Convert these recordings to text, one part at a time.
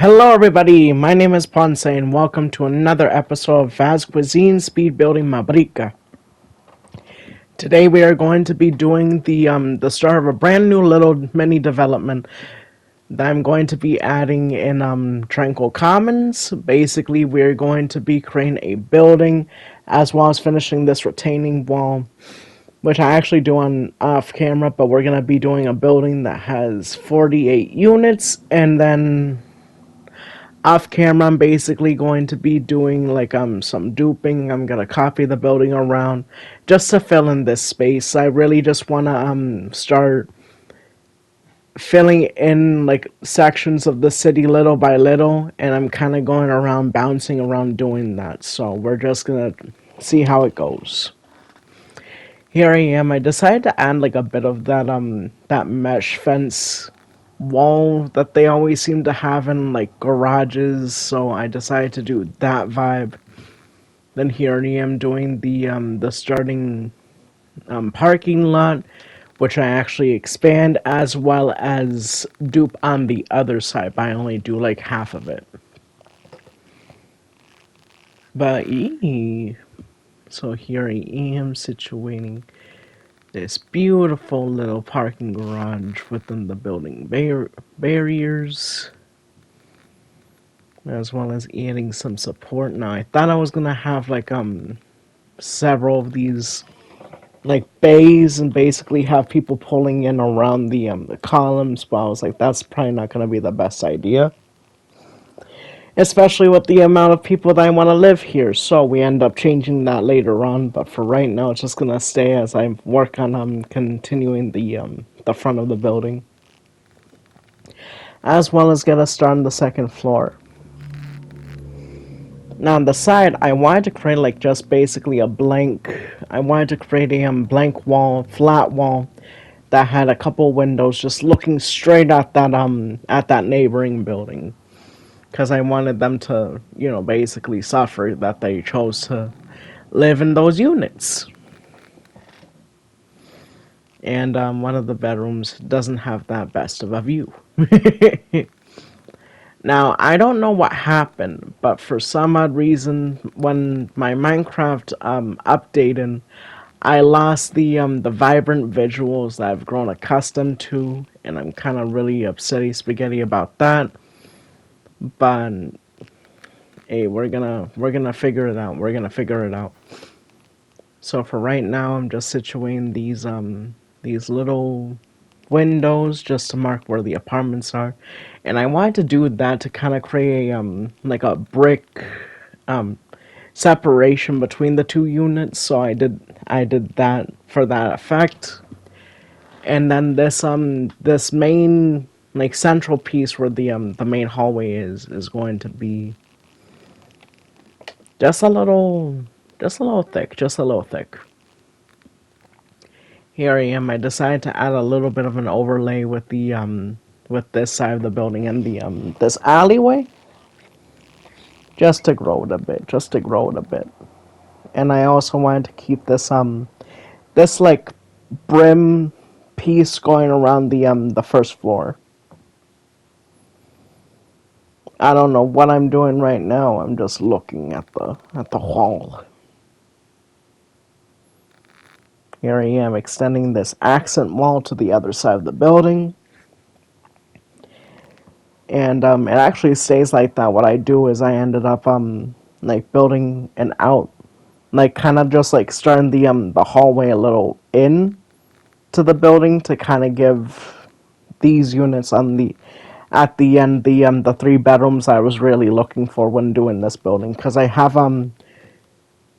Hello, everybody. My name is Ponce, and welcome to another episode of Fast Cuisine Speed Building Mabrika. Today, we are going to be doing the start of a brand new little mini development that I'm going to be adding in Tranquil Commons. Basically, we're going to be creating a building as well as finishing this retaining wall, which I actually do on off camera. But we're gonna be doing a building that has 48 units, and then off camera I'm basically going to be doing like some duping. I'm gonna copy the building around just to fill in this space. I really just wanna start filling in like sections of the city little by little, and I'm kinda going around bouncing around doing that. So we're just gonna see how it goes. Here I am. I decided to add like a bit of that mesh fence wall that they always seem to have in like garages, so I decided to do that vibe. Then here I am doing the starting parking lot, which I actually expand as well as dupe on the other side, but I only do like half of it. But so here I am situating this beautiful little parking garage within the building barriers, as well as adding some support. Now I thought I was gonna have like several of these like bays and basically have people pulling in around the columns, but I was like, that's probably not gonna be the best idea, especially with the amount of people that I want to live here. So we end up changing that later on. But for right now, it's just gonna stay as I work on continuing the front of the building, as well as get us started on the second floor. Now on the side, I wanted to create like just basically a blank. I wanted to create a blank wall, flat wall that had a couple windows just looking straight at that neighboring building, because I wanted them to, basically suffer that they chose to live in those units. And one of the bedrooms doesn't have that best of a view. Now, I don't know what happened, but for some odd reason, when my Minecraft updated, I lost the vibrant visuals that I've grown accustomed to, and I'm kind of really upsetty spaghetti about that. But hey, we're gonna figure it out. We're gonna figure it out. So for right now, I'm just situating these little windows just to mark where the apartments are, and I wanted to do that to kind of create a like a brick um separation between the two units. So I did that for that effect, and then this main like central piece where the main hallway is going to be just a little thick, just a little thick. Here I am. I decided to add a little bit of an overlay with the with this side of the building and the this alleyway, just to grow it a bit, just to grow it a bit. And I also wanted to keep this like brim piece going around the first floor. I don't know what I'm doing right now. I'm just looking at the wall. Here I am extending this accent wall to the other side of the building. And it actually stays like that. What I do is I ended up like building an out, like kind of just like starting the hallway a little in to the building to kind of give these units on the at the end the three bedrooms I was really looking for when doing this building, because I have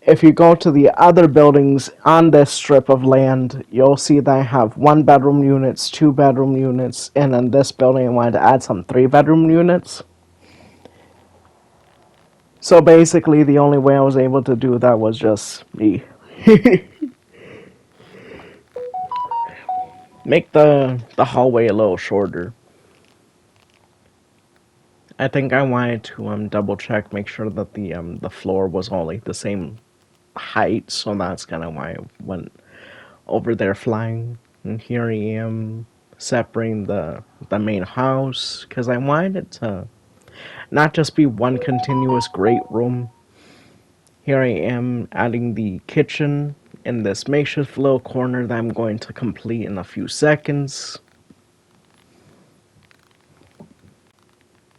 if you go to the other buildings on this strip of land, you'll see that I have one bedroom units, two bedroom units, and in this building I wanted to add some three bedroom units. So basically the only way I was able to do that was just me. Make the hallway a little shorter. I think I wanted to double check, make sure that the floor was all like the same height, so that's kind of why I went over there flying. And here I am separating the main house, because I wanted it to not just be one continuous great room. Here I am adding the kitchen in this makeshift little corner that I'm going to complete in a few seconds.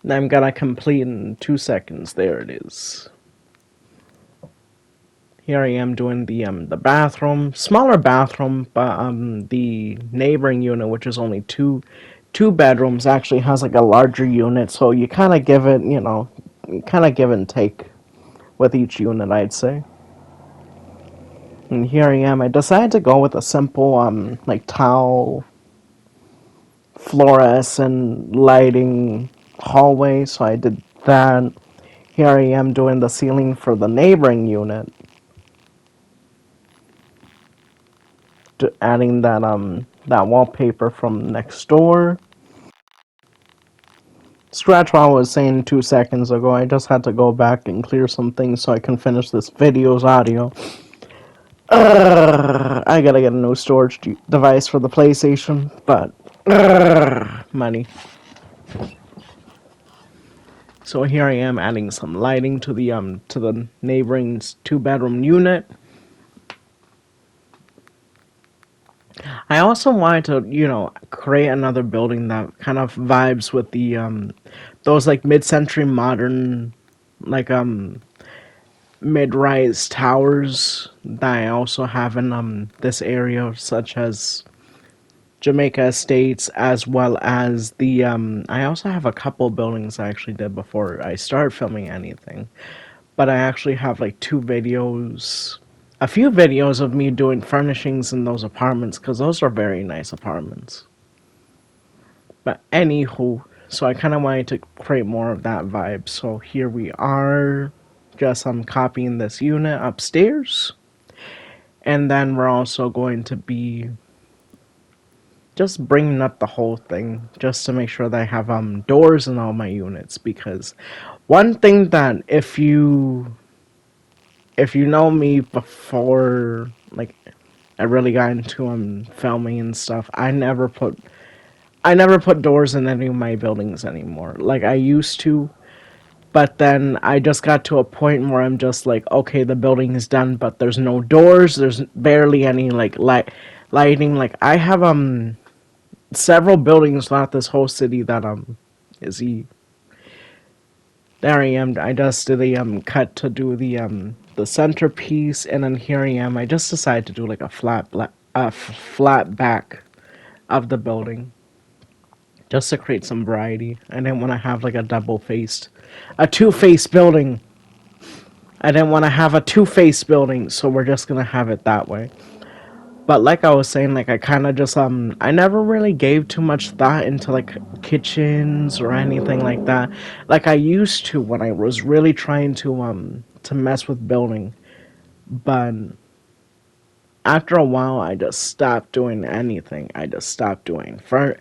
I'm gonna complete in 2 seconds. There it is. Here I am doing the bathroom, smaller bathroom, but the neighboring unit, which is only two bedrooms, actually has like a larger unit. So you kind of give it, kind of give and take with each unit, I'd say. And here I am. I decided to go with a simple like tile fluorescent lighting hallway, so I did that. Here I am doing the ceiling for the neighboring unit, adding that wallpaper from next door. Scratch what I was saying 2 seconds ago. I just had to go back and clear some things so I can finish this video's audio. I gotta get a new storage device for the PlayStation, but money. So here I am adding some lighting to the neighboring 2 bedroom unit. I also wanted to, create another building that kind of vibes with the those like mid-century modern like mid-rise towers that I also have in this area, such as Jamaica Estates, as well as the I also have a couple buildings I actually did before I started filming anything. But I actually have like a few videos of me doing furnishings in those apartments, because those are very nice apartments. But anywho, so I kind of wanted to create more of that vibe. So here we are, just copying this unit upstairs, and then we're also going to be just bringing up the whole thing just to make sure that I have doors in all my units, because one thing that if you know me before, like, I really got into filming and stuff, I never put doors in any of my buildings anymore. Like, I used to, but then I just got to a point where I'm just like, okay, the building is done, but there's no doors, there's barely any like lighting. Like, I have several buildings throughout this whole city that is there I am. I just did a cut to do the centerpiece, and then here I am. I just decided to do like a flat back of the building, just to create some variety. I didn't want to have like a two-faced building. I didn't want to have a two-faced building, so we're just gonna have it that way. But like I was saying, like I kind of just I never really gave too much thought into like kitchens or anything like that. Like I used to when I was really trying to mess with building. But after a while, I just stopped doing anything. I just stopped doing for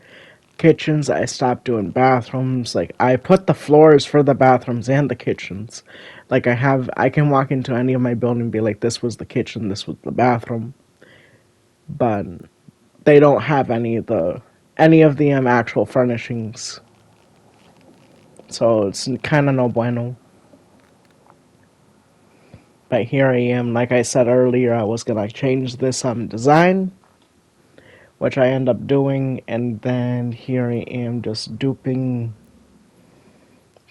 kitchens. I stopped doing bathrooms. Like I put the floors for the bathrooms and the kitchens. Like I can walk into any of my building and be like, this was the kitchen, this was the bathroom. But they don't have any of the actual furnishings, so it's kind of no bueno. But here I am. Like I said earlier, I was gonna change this design, which I end up doing, and then here I am just duping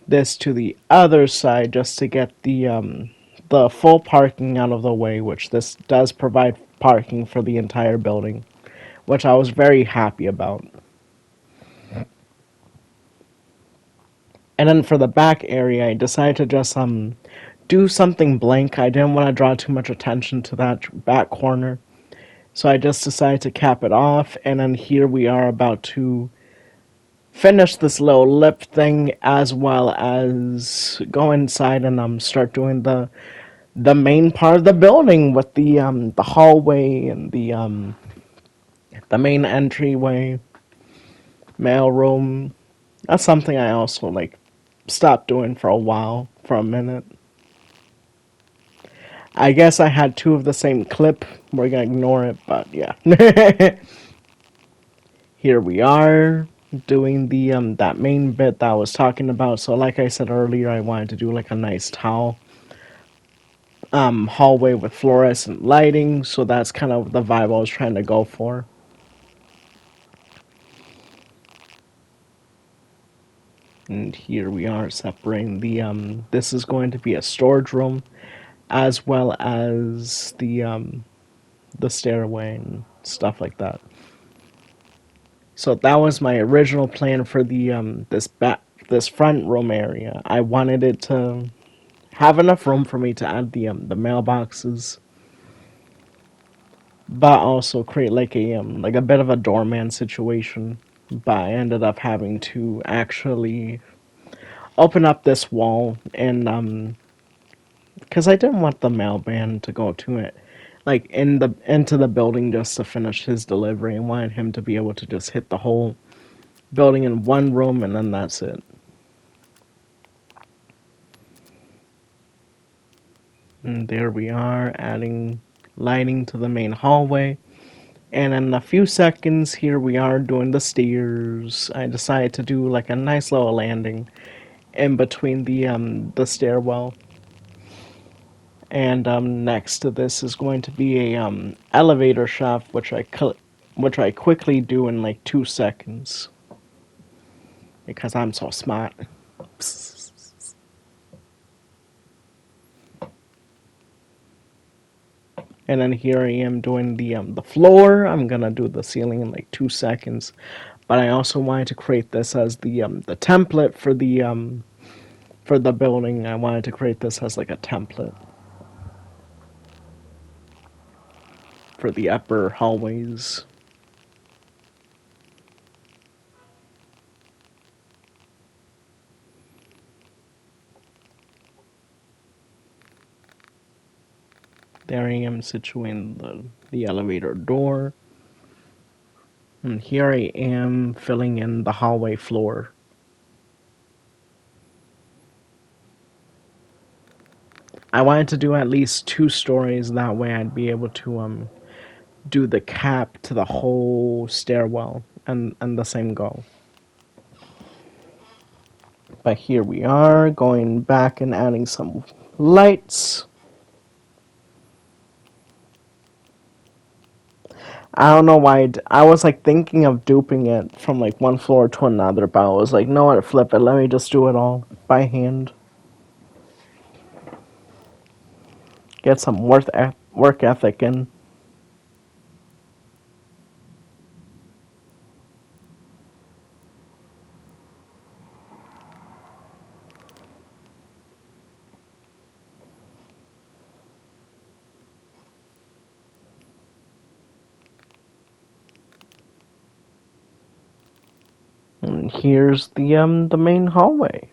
this to the other side just to get the full parking out of the way, which this does provide parking for the entire building, which I was very happy about. And then for the back area, I decided to just do something blank. I didn't want to draw too much attention to that back corner. So I just decided to cap it off, and then here we are about to finish this little lip thing, as well as go inside and start doing the main part of the building with the hallway and the main entryway, mail room. That's something I also like stopped doing for a while, for a minute. I guess I had two of the same clip. We're gonna ignore it, but yeah. Here we are. doing the that main bit that I was talking about. So like I said earlier, I wanted to do like a nice tile hallway with fluorescent lighting, so that's kind of the vibe I was trying to go for. And here we are separating the this is going to be a storage room as well as the stairway and stuff like that. So that was my original plan for the this front room area. I wanted it to have enough room for me to add the mailboxes, but also create like a bit of a doorman situation. But I ended up having to actually open up this wall and because I didn't want the mailman to go to it like into the building just to finish his delivery. I wanted him to be able to just hit the whole building in one room and then that's it. And there we are, adding lighting to the main hallway. And in a few seconds, here we are doing the stairs. I decided to do like a nice little landing in between the stairwell. And next to this is going to be a elevator shaft, which I quickly do in like 2 seconds because I'm so smart. And then here I am doing the floor. I'm gonna do the ceiling in like 2 seconds, but I also wanted to create this as the template for the building. I wanted to create this as like a template for the upper hallways. There I am situating the elevator door. And here I am filling in the hallway floor. I wanted to do at least 2 stories, that way I'd be able to do the cap to the whole stairwell and the same go. But here we are, going back and adding some lights. I don't know why. I was like thinking of duping it from like one floor to another, but I was like, no, what, flip it. Let me just do it all by hand. Get some work ethic in. And here's the main hallway.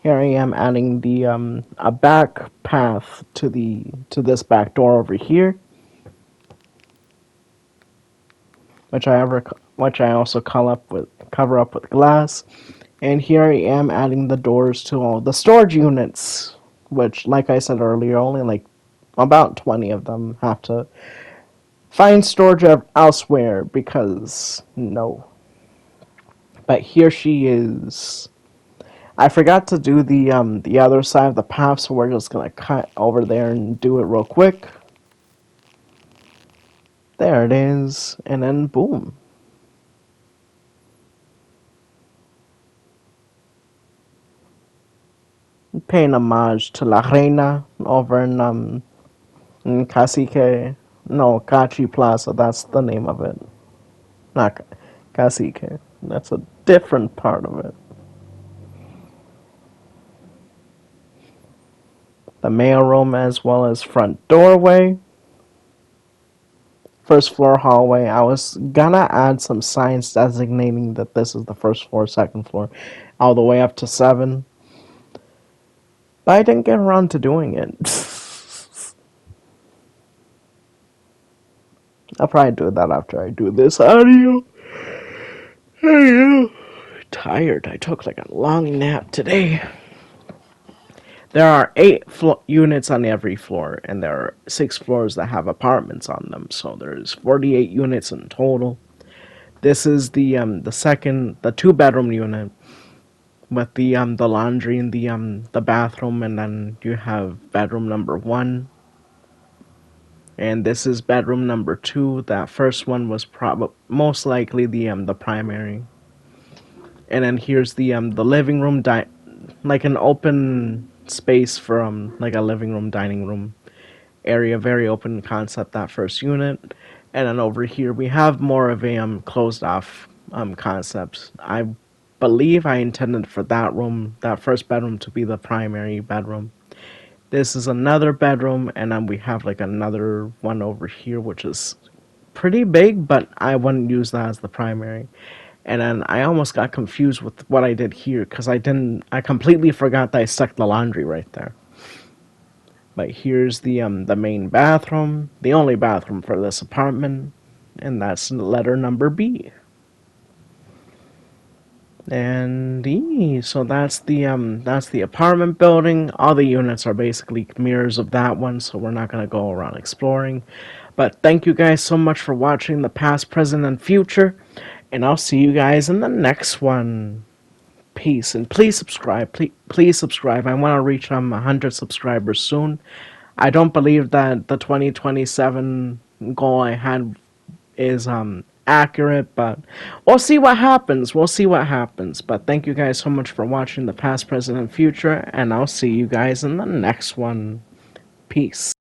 Here I am adding the a back path to this back door over here, which I also cover up with glass. And here I am adding the doors to all the storage units, which, like I said earlier, only like about 20 of them have to find storage elsewhere because no. But here she is. I forgot to do the other side of the path, so we're just gonna cut over there and do it real quick. There it is, and then boom. Paying homage to La Reina over in Cacique. No, Cachi Plaza, that's the name of it. Not Cacique. That's a different part of it. The mailroom as well as front doorway. First floor hallway. I was gonna add some signs designating that this is the first floor, second floor, all the way up to 7. But I didn't get around to doing it. I'll probably do that after I do this audio. I'm tired. I took like a long nap today. There are 8 units on every floor, and there are 6 floors that have apartments on them, so there's 48 units in total. This is the second, the two-bedroom unit with the laundry and the bathroom, and then you have bedroom number one, and this is bedroom number two. That first one was most likely the primary, and then here's the living room, like an open space for like a living room, dining room area, very open concept, that first unit. And then over here we have more of a closed off concept. I believe I intended for that room, that first bedroom, to be the primary bedroom. This is another bedroom, and then we have like another one over here, which is pretty big, but I wouldn't use that as the primary. And then I almost got confused with what I did here because I completely forgot that I stuck the laundry right there. But here's the main bathroom, the only bathroom for this apartment, and that's letter number B. And so that's the apartment building. All the units are basically mirrors of that one, so we're not gonna go around exploring. But thank you guys so much for watching the past, present, and future, and I'll see you guys in the next one. Peace, and please subscribe. Please subscribe. I want to reach 100 subscribers soon. I don't believe that the 2027 goal I had is accurate, but we'll see what happens. We'll see what happens. But thank you guys so much for watching the past, present, and future, and I'll see you guys in the next one. Peace.